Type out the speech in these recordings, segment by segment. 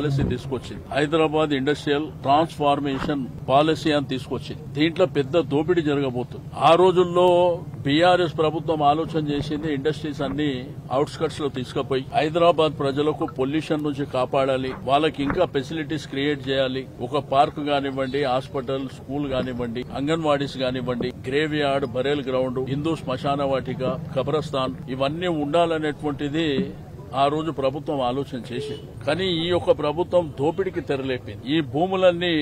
Policy తీసుకొచ్చింది. Hyderabad industrial transformation policy అని తీసుకొచ్చింది. దీంట్లో పెద్ద దోపిడీ జరగబోతుంది. ఆ రోజుల్లో బీఆర్ఎస్ ప్రభుత్వం ఆలోచన చేసింది ఇండస్ట్రీస్ అన్ని అవుట్స్కట్స్ లో తీసుకుపోయి హైదరాబాద్ ప్రజలకు పొల్యూషన్ నుంచి కాపాడాలి, వాళ్ళకి ఇంకా ఫెసిలిటీస్ క్రియేట్ చేయాలి. ఒక పార్క్ కానివ్వండి, హాస్పిటల్, స్కూల్ కానివ్వండి, అంగన్వాడీస్ కానివ్వండి, గ్రేవ్ యార్డ్, బరేల్ గ్రౌండ్, హిందూ శ్మశాన వాటిక, కబ్రస్థాన్ ఇవన్నీ ఉండాలనేటువంటిది ఆ రోజు ప్రభుత్వం ఆలోచన చేసింది. కానీ ఈ యొక్క ప్రభుత్వం దోపిడీకి తెరలేపింది. ఈ భూములన్నీ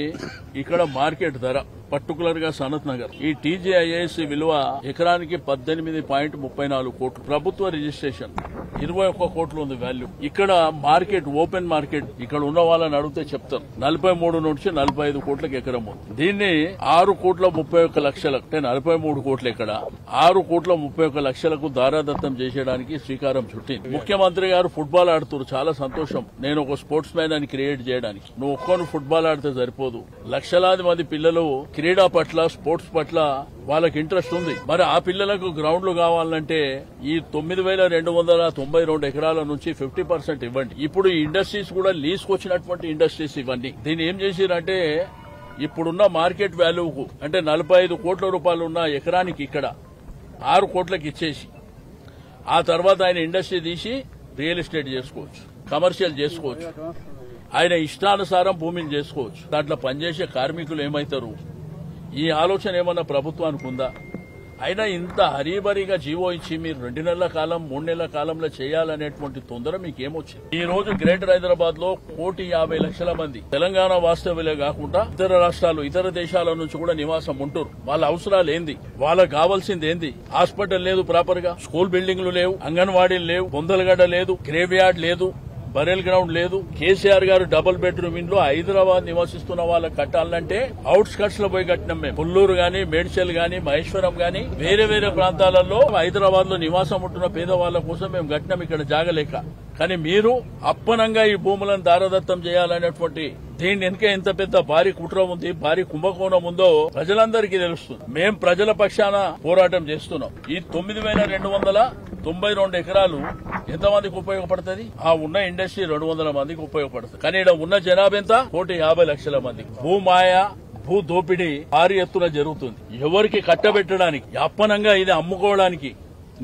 ఇక్కడ మార్కెట్ ధర పర్టికులర్ గా సనత్ నగర్ ఈ టీజీఐఎస్ విలువ ఎకరానికి 18.34 కోట్లు. ప్రభుత్వ రిజిస్ట్రేషన్ 21 కోట్లు ఉంది వాల్యూ. ఇక్కడ మార్కెట్ ఓపెన్ మార్కెట్ ఇక్కడ ఉన్న వాళ్ళని అడిగితే చెప్తారు 43 నుంచి 45 కోట్లకు ఎకరం ఉంది. దీన్ని 6,31,00,000 అంటే 43 కోట్లు ఎక్కడ 6,31,00,000కు దారాదత్తం చేసేయడానికి శ్రీకారం చుట్టింది. ముఖ్యమంత్రి గారు ఫుట్బాల్ ఆడుతున్నారు, చాలా సంతోషం. నేను ఒక స్పోర్ట్స్ మ్యాన్ అని క్రియేట్ చేయడానికి. నువ్వు ఒక్కరు ఫుట్బాల్ ఆడితే సరిపోదు, లక్షలాది మంది పిల్లలు క్రీడా పట్ల, స్పోర్ట్స్ పట్ల వాళ్ళకి ఇంట్రెస్ట్ ఉంది. మరి ఆ పిల్లలకు గ్రౌండ్లు కావాలంటే ఈ 9,292 ఎకరాల నుంచి 50% ఇవ్వండి. ఇప్పుడు ఈ ఇండస్ట్రీస్ కూడా లీజ్కొచ్చినటువంటి ఇండస్ట్రీస్ ఇవన్నీ. దీన్ని ఏం చేసిరంటే ఇప్పుడున్న మార్కెట్ వాల్యూకు అంటే 45 కోట్ల రూపాయలు ఉన్న ఎకరానికి ఇక్కడ 6 కోట్లకు ఇచ్చేసి ఆ తర్వాత ఆయన ఇండస్ట్రీ తీసి రియల్ ఎస్టేట్ చేసుకోవచ్చు, కమర్షియల్ చేసుకోవచ్చు, ఆయన ఇష్టానుసారం భూమిని చేసుకోవచ్చు. దాంట్లో పనిచేసే కార్మికులు ఏమవుతారు? ఈ ఆలోచన ఏమన్నా ప్రభుత్వానికి ఉందా? అయినా ఇంత హరీబరీగా జీవో ఇచ్చి మీరు 2 నెలల కాలం 3 నెలల కాలంలో చేయాలనేటువంటి తొందర మీకేమొచ్చింది? ఈ రోజు గ్రేటర్ హైదరాబాద్ లో 1,50,00,000 మంది తెలంగాణ వాస్తవ్యులే కాకుండా ఇతర రాష్ట్రాలు, ఇతర దేశాల నుంచి కూడా నివాసం ఉంటున్నారు. వాళ్ళ అవసరాలు ఏంది? వాళ్ళకి కావాల్సింది ఏంది? హాస్పిటల్ లేదు, ప్రాపర్ గా స్కూల్ బిల్డింగ్లు లేవు, అంగన్వాడీలు లేవు, బొందలగడ్డ లేదు, గ్రేవ్ యార్డ్ లేదు, బరేల్ గ్రౌండ్ లేదు. కేసీఆర్ గారు డబుల్ బెడ్రూమ్ ఇంట్లో హైదరాబాద్ నివసిస్తున్న వాళ్ళకి కట్టాలంటే అవుట్స్కట్స్ లో పోయి కట్టినాం మేము. పుల్లూరు గాని, మేడ్చల్ గాని, మహేశ్వరం గాని వేరే వేరే ప్రాంతాలలో హైదరాబాద్ లో నివాసం ఉంటున్న పేదవాళ్ల కోసం మేము కట్టినాం ఇక్కడ జాగలేక. కానీ మీరు అప్పనంగా ఈ భూములను దారదత్తం చేయాలనేటువంటి దీని వెనుక ఎంత పెద్ద భారీ కుట్ర ఉంది, భారీ కుంభకోణం ఉందో ప్రజలందరికీ తెలుస్తుంది. మేం ప్రజల పక్షాన పోరాటం చేస్తున్నాం. ఈ 9,292 ఎకరాలు ఎంతమందికి ఉపయోగపడుతుంది? ఆ ఉన్న ఇండస్ట్రీ 200 మందికి ఉపయోగపడుతుంది. కానీ ఇక్కడ ఉన్న జనాభా ఎంత? 1,50,00,000 మంది. భూమాయ, భూ దోపిడీ భారీ ఎత్తున జరుగుతుంది. ఎవరికి కట్టబెట్టడానికి, అప్పనంగా ఇది అమ్ముకోవడానికి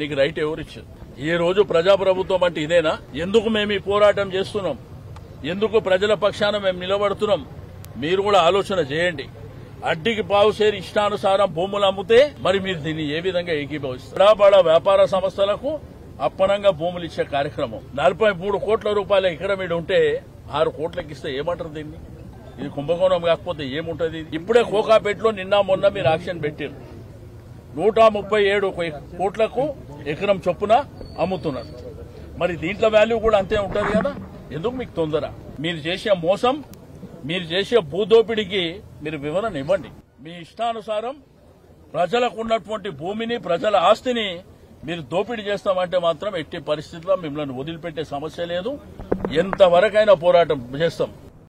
నీకు రైట్ ఎవరిచ్చారు? ఈ రోజు ప్రజాప్రభుత్వం అంటే ఇదేనా? ఎందుకు మేము ఈ పోరాటం చేస్తున్నాం? ఎందుకు ప్రజల పక్షాన మేము నిలబడుతున్నాం? మీరు కూడా ఆలోచన చేయండి. అడ్డికి పావుసేరి ఇష్టానుసారం భూములు అమ్మితే మరి మీరు దీన్ని ఏ విధంగా ఏకీభవిస్తారు? బడా వ్యాపార సంస్థలకు అప్పనంగా భూములు ఇచ్చే కార్యక్రమం 43 కోట్ల రూపాయల ఎకరం మీద ఉంటే 6 కోట్లకి ఇస్తే ఏమంటారు దీన్ని? ఇది కుంభకోణం కాకపోతే ఏముంటది? ఇప్పుడే కోకాపేటలో నిన్న మొన్న మీరు యాక్షన్ పెట్టారు. 137 కోట్లకు ఎకరం చొప్పున అమ్ముతున్నారు. మరి దీంట్లో వాల్యూ కూడా అంతే ఉంటది కదా? ఎందుకు మీకు తొందర? మీరు చేసే మోసం, మీరు చేసే భూదోపిడికి మీరు వివరణ ఇవ్వండి. మీ ఇష్టానుసారం ప్రజలకు ఉన్నటువంటి భూమిని, ప్రజల ఆస్తిని మీరు దోపిడీ చేస్తామంటే మాత్రం ఎట్టి పరిస్థితుల్లో మిమ్మల్ని వదిలిపెట్టే సమస్య లేదు. ఎంతవరకైనా పోరాటం చేస్తాం.